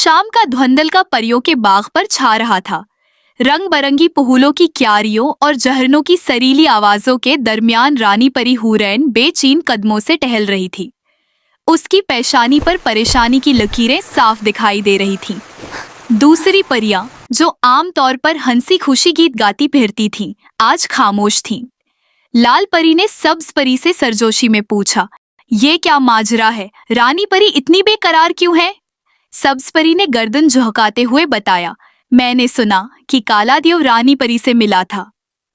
शाम का धुंधल का परियों के बाग पर छा रहा था। रंग बरंगी फूलों की क्यारियों और झरनों की सरीली आवाजों के दरमियान रानी परी हुरैन बेचैन कदमों से टहल रही थी। उसकी पेशानी पर परेशानी की लकीरें साफ दिखाई दे रही थीं। दूसरी परियां, जो आमतौर पर हंसी खुशी गीत गाती फिरती थीं, आज खामोश थीं। लाल परी ने सब्ज परी से सरजोशी में पूछा, ये क्या माजरा है? रानी परी इतनी बेकरार क्यों है? सब्ज परी ने गर्दन झुकाते हुए बताया, मैंने सुना कि काला देव रानी परी से मिला था।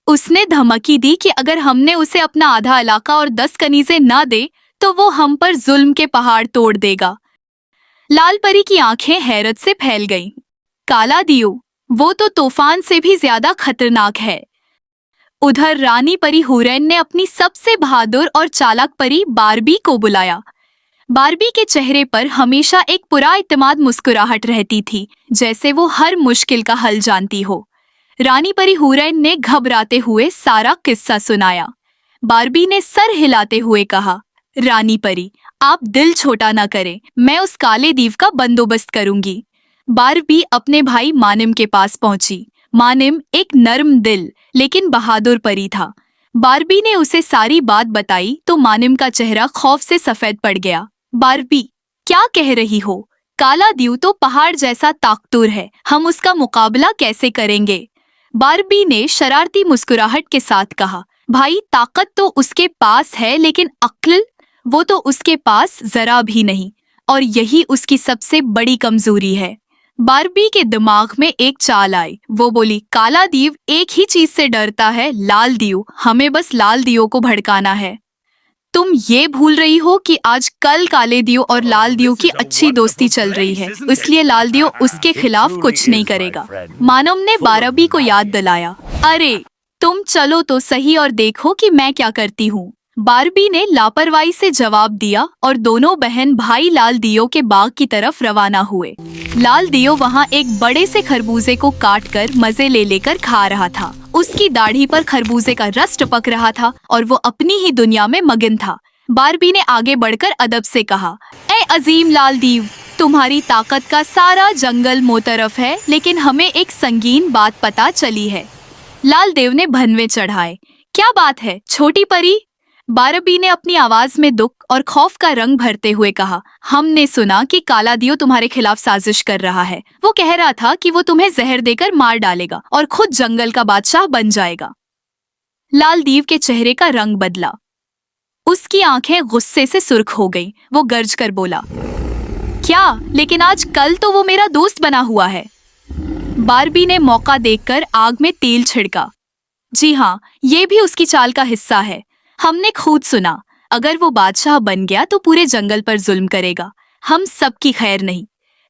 उसने धमकी दी कि अगर हमने उसे अपना आधा इलाका और 10 कनीजें न दे तो वो हम पर जुल्म के पहाड़ तोड़ देगा। लाल परी की आंखें हैरत से फैल गईं। काला दियो, वो तो तूफान से भी ज्यादा खतरनाक है। उधर रानी परी हुरैन ने अपनी सबसे बहादुर और चालाक परी बारबी को बुलाया। बारबी के चेहरे पर हमेशा एक पुराइत्माद मुस्कुराहट रहती थी, जैसे वो हर मुश्किल का हल जानती हो। रानी परी हुरैन ने घबराते हुए सारा किस्सा सुनाया। बारबी ने सर हिलाते हुए कहा, रानी परी, आप दिल छोटा न करें, मैं उस काले दीव का बंदोबस्त करूंगी। बारबी अपने भाई मानिम के पास पहुंची। मानिम एक नर्म दिल लेकिन बहादुर परी था। बारबी ने उसे सारी बात बताई तो मानिम का चेहरा खौफ से सफेद पड़ गया। बारबी, क्या कह रही हो? काला दीव तो पहाड़ जैसा ताकतवर है, हम उसका मुकाबला कैसे करेंगे? बारबी ने शरारती मुस्कुराहट के साथ कहा, भाई, ताकत तो उसके पास है लेकिन अक्ल, वो तो उसके पास जरा भी नहीं, और यही उसकी सबसे बड़ी कमजोरी है। बारबी के दिमाग में एक चाल आई। वो बोली, काला दीव एक ही चीज से डरता है, लाल दीव। हमें बस लाल दीव को भड़काना है। तुम ये भूल रही हो कि आज कल काले दियो और लाल दियो की अच्छी दोस्ती चल रही है, इसलिए लाल दियो उसके खिलाफ कुछ नहीं करेगा। मानव ने बारबी को याद दिलाया। अरे, तुम चलो तो सही और देखो कि मैं क्या करती हूँ। बारबी ने लापरवाही से जवाब दिया और दोनों बहन भाई लाल दियो के बाग की तरफ रवाना हुए। लाल दियो वहाँ एक बड़े से खरबूजे को काटकर मजे ले लेकर खा रहा था। उसकी दाढ़ी पर खरबूजे का रस टपक रहा था और वो अपनी ही दुनिया में मगन था। बारबी ने आगे बढ़कर अदब से कहा, ए अजीम लाल दीव, तुम्हारी ताकत का सारा जंगल मोतरफ है, लेकिन हमें एक संगीन बात पता चली है। लाल देव ने भनवे चढ़ाए। क्या बात है छोटी परी? बारबी ने अपनी आवाज में दुख और खौफ का रंग भरते हुए कहा, हमने सुना कि काला दियो तुम्हारे खिलाफ साजिश कर रहा है। वो कह रहा था कि वो तुम्हें जहर देकर मार डालेगा और खुद जंगल का बादशाह बन जाएगा। लाल दीव के चेहरे का रंग बदला। उसकी आंखें गुस्से से सुर्ख हो गईं। वो गर्ज कर बोला, क्या? लेकिन आज कल तो वो मेरा दोस्त बना हुआ है। बारबी ने मौका देखकर आग में तेल छिड़का। जी हाँ, ये भी उसकी चाल का हिस्सा है। हमने खुद सुना, अगर वो बादशाह बन गया तो पूरे जंगल पर जुल्म करेगा, हम सबकी खैर नहीं।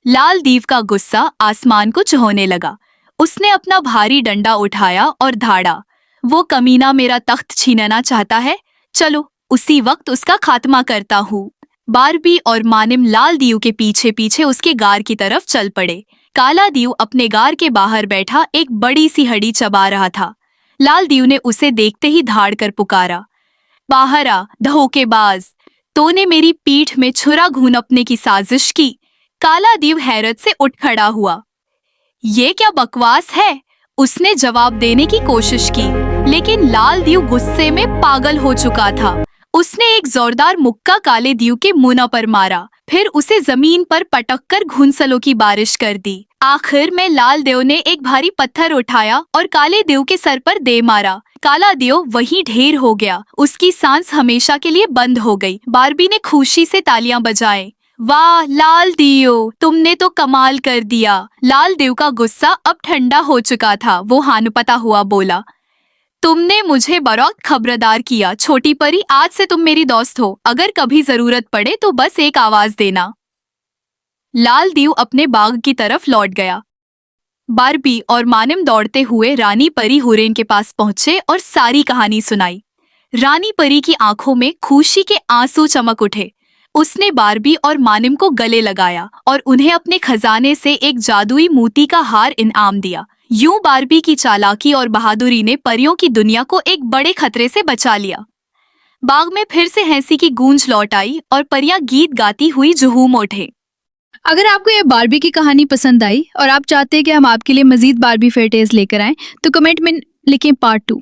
लाल दीव का गुस्सा आसमान को चुहोने लगा। उसने अपना भारी डंडा उठाया और धाड़ा, वो कमीना मेरा तख्त छीनना चाहता है, चलो उसी वक्त उसका खात्मा करता हूँ। बारबी और मानिम लाल दीव के पीछे पीछे उसके गार की तरफ चल पड़े। काला दीव अपने गार के बाहर बैठा एक बड़ी सी हड्डी चबा रहा था। लाल दीव ने उसे देखते ही धाड़ कर पुकारा, बाहर आ धोखेबाज, तूने मेरी पीठ में छुरा घूनपने की साजिश की। काला दीव हैरत से उठ खड़ा हुआ। ये क्या बकवास है? उसने जवाब देने की कोशिश की, लेकिन लाल दीव गुस्से में पागल हो चुका था। उसने एक जोरदार मुक्का काले दीव के मुंह पर मारा, फिर उसे जमीन पर पटककर घुनसलों की बारिश कर दी। आखिर में लाल देव ने एक भारी पत्थर उठाया और काले देव के सर पर दे मारा। काला देव वहीं ढेर हो गया। उसकी सांस हमेशा के लिए बंद हो गई। बारबी ने खुशी से तालियां बजाए। वाह लाल देव, तुमने तो कमाल कर दिया। लाल देव का गुस्सा अब ठंडा हो चुका था। वो हानपता हुआ बोला, तुमने मुझे बरौत खबरदार किया। छोटी परी, आज से तुम मेरी दोस्त हो। अगर कभी जरूरत पड़े तो बस एक आवाज देना। लाल दीव अपने बाग की तरफ लौट गया। बारबी और मानिम दौड़ते हुए रानी परी हुरैन के पास पहुंचे और सारी कहानी सुनाई। रानी परी की आंखों में खुशी के आंसू चमक उठे। उसने बारबी और मानिम को गले लगाया और उन्हें अपने खजाने से एक जादुई मोती का हार इनाम दिया। यूं बारबी की चालाकी और बहादुरी ने परियों की दुनिया को एक बड़े खतरे से बचा लिया। बाग में फिर से हंसी की गूंज लौट आई और परियां गीत गाती हुई जुहूम उठे। अगर आपको ये बारबी की कहानी पसंद आई और आप चाहते हैं कि हम आपके लिए मजीद बारबी फेयर टेल्स लेकर आएं तो कमेंट में लिखें पार्ट 2।